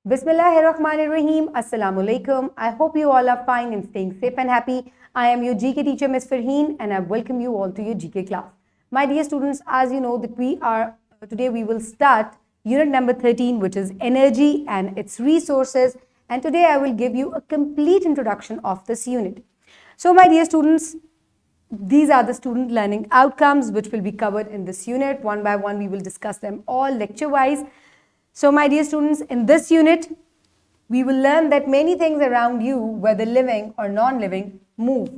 Bismillahirrahmanirrahim. Assalamu alaikum. I hope you all are fine and staying safe and happy. I am your GK teacher, Ms. Farheen, and I welcome you all to your GK class. My dear students, as you know that today we will start unit number 13, which is energy and its resources. And today I will give you a complete introduction of this unit. So my dear students, these are the student learning outcomes which will be covered in this unit. One by one, we will discuss them all lecture-wise. So my dear students, in this unit, we will learn that many things around you, whether living or non-living, move.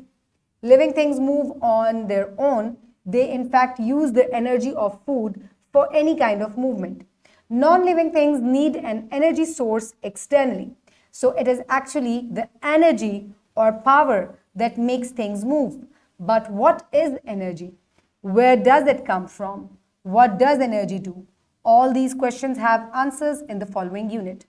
Living things move on their own. They in fact use the energy of food for any kind of movement. Non-living things need an energy source externally. So it is actually the energy or power that makes things move. But what is energy? Where does it come from? What does energy do? All these questions have answers in the following unit.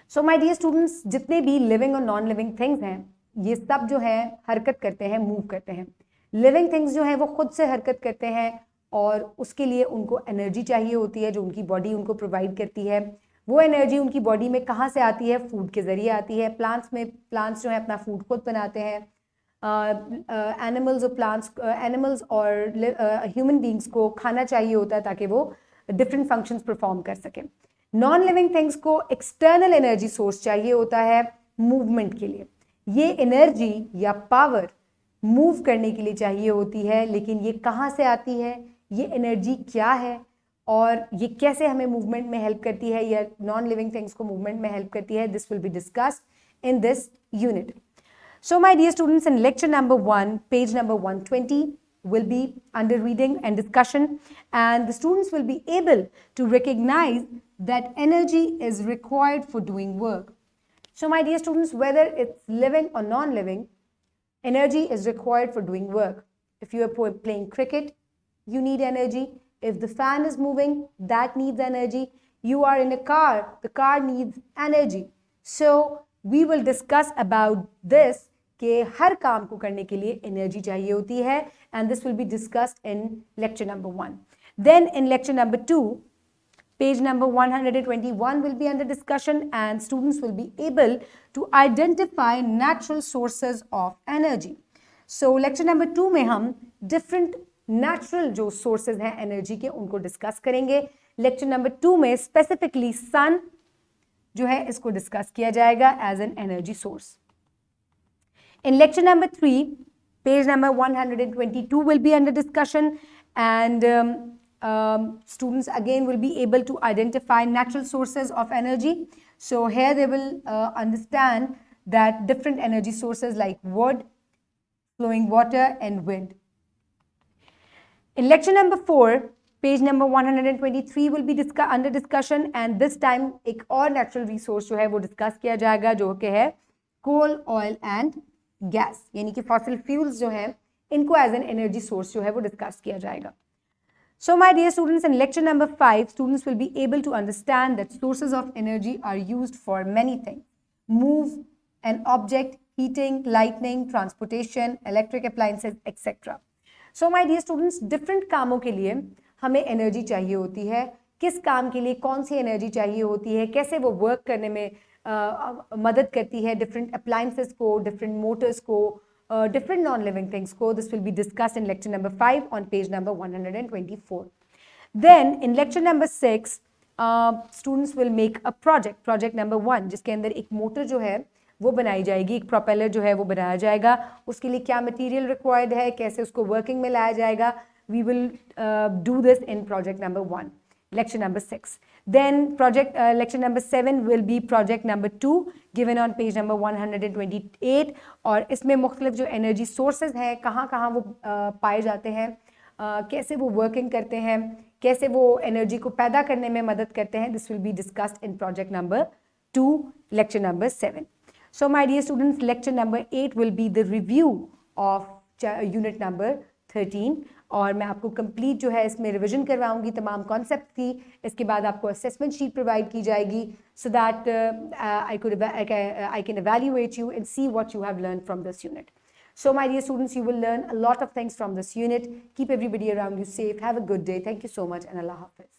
So my dear students, जितने भी living और non-living things हैं, ये सब जो है हरकत करते हैं, move करते हैं. Living things जो हैं वो खुद से हरकत करते हैं और उसके लिए उनको energy चाहिए होती है जो उनकी body उनको provide करती है. वो energy उनकी body में कहाँ से आती है? Food के जरिए आती है. Plants जो है अपना food खुद बनाते हैं. एनिमल्स और ह्यूमन बींग्स को खाना चाहिए होता है ताकि वो डिफरेंट फंक्शंस परफॉर्म कर सकें. नॉन लिविंग थिंग्स को एक्सटर्नल एनर्जी सोर्स चाहिए होता है मूवमेंट के लिए. ये एनर्जी या पावर मूव करने के लिए चाहिए होती है, लेकिन ये कहाँ से आती है, ये एनर्जी क्या है और ये कैसे हमें मूवमेंट में हेल्प करती है या नॉन लिविंग थिंग्स को मूवमेंट में हेल्प करती है, this will be discussed in this unit. So my dear students, in lecture number 1, page number 120 will be under reading and discussion, and the students will be able to recognize that energy is required for doing work. So my dear students, whether it's living or non-living, energy is required for doing work. If you are playing cricket, you need energy. If the fan is moving, that needs energy. You are in a car, the car needs energy. So we will discuss about this कि हर काम को करने के लिए energy चाहिए होती है, and this will be discussed in lecture number 1. Then in lecture number 2, page number 121 will be under discussion and students will be able to identify natural sources of energy. So lecture number 2 में हम different natural जो sources हैं energy के उनको discuss करेंगे. lecture number 2 में specifically sun जो है इसको discuss किया जाएगा as an energy source. In lecture number 3, page number 122 will be under discussion, and students again will be able to identify natural sources of energy. So here they will understand that different energy sources like wood, flowing water and wind. In lecture number 4, page number 123 will be under discussion, and this time एक और natural resource जो है वो discuss किया जाएगा जो कि है coal, oil and गैस, यानी कि फॉसिल फ्यूल्स जो हैं इनको एज एन एनर्जी सोर्स जो है वो डिस्कस किया जाएगा. So my dear students, in lecture number 5 students will be able to understand that sources of energy are used for many things. Move an object, heating, lightning, transportation, electric appliances etcetera. So my dear students, different कामों के लिए हमें energy चाहिए होती है. किस काम के लिए कौन सी एनर्जी चाहिए होती है, कैसे वो वर्क करने में मदद करती है डिफरेंट अप्लायंसेस को, डिफरेंट मोटर्स को, डिफरेंट नॉन लिविंग थिंग्स को. This will be discussed in lecture number 5 on page number 124. Then in lecture number 6 students will make a project number 1 जिसके अंदर एक मोटर जो है वो बनाई जाएगी, एक प्रोपेलर जो है वो बनाया जाएगा. उसके लिए क्या मटीरियल रिक्वायर्ड है, कैसे उसको वर्किंग में लाया जाएगा, we will do this in project number 1. Lecture number 6. Then lecture number 7 will be project number 2 given on page number 128. और इसमें मुख्तलिफ जो energy sources हैं कहाँ वो पाए जाते हैं, कैसे वो working करते हैं, कैसे वो energy को पैदा करने में मदद करते हैं, this will be discussed in project number 2, lecture number 7. So my dear students, lecture number 8 will be the review of unit number 13. और मैं आपको कंप्लीट जो है इसमें रिवीजन करवाऊंगी तमाम कॉन्सेप्ट की. इसके बाद आपको असेसमेंट शीट प्रोवाइड की जाएगी so that I can evaluate you and see what you have learned from this unit. So my dear students, you will learn a lot of things from this unit. Keep everybody around you safe. Have a good day. Thank you so much and Allah Hafiz.